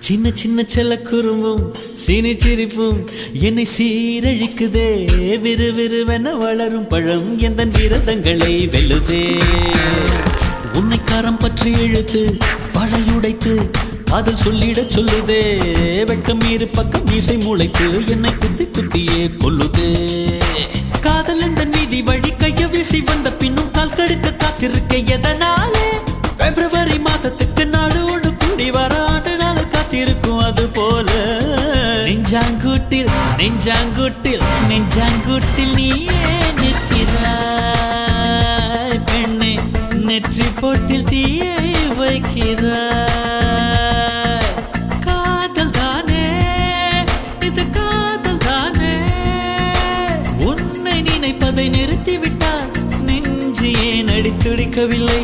சின்ன சின்ன செல்ல குறும்பும் சீனி சிரிப்பும் என்னை சீரழிக்குதே. விறுவிறுவென வளரும் பழம் எந்த விரதங்களை வெல்லுதே. உன்னை கரம் பற்றி இழுத்து வளையுடைத்து காதல் சொல்லிடச் சொல்லுதே. வெட்கம் இரு பக்கம் மீசை முளைத்து என்னை குத்தி குத்தியே கொல்லுதே. காதல் எந்த நீதி வழி கைய வீசி வந்த பின்னும் கால் கடுக்க காத்திருக்க எதனாலே? பிப்ரவரி மாதத்துக்கு நாடு ஒன்று கூடி வர ஆண்டு நாள் காத்திருக்கும். அது போல நெஞ்சாங்கூட்டில் நெஞ்சாங்கூட்டில் நெஞ்சாங்கூட்டில் நீயே நிற்கிறாய் பெண்ணே. நெற்றி போட்டில் தீயை வைக்கிறாய். காதல் தானே இது, காதல் தானே. உன்னை நினைப்பதை நிறுத்திவிட்டால் நெஞ்சு ஏன் அடித்துடிக்கவில்லை?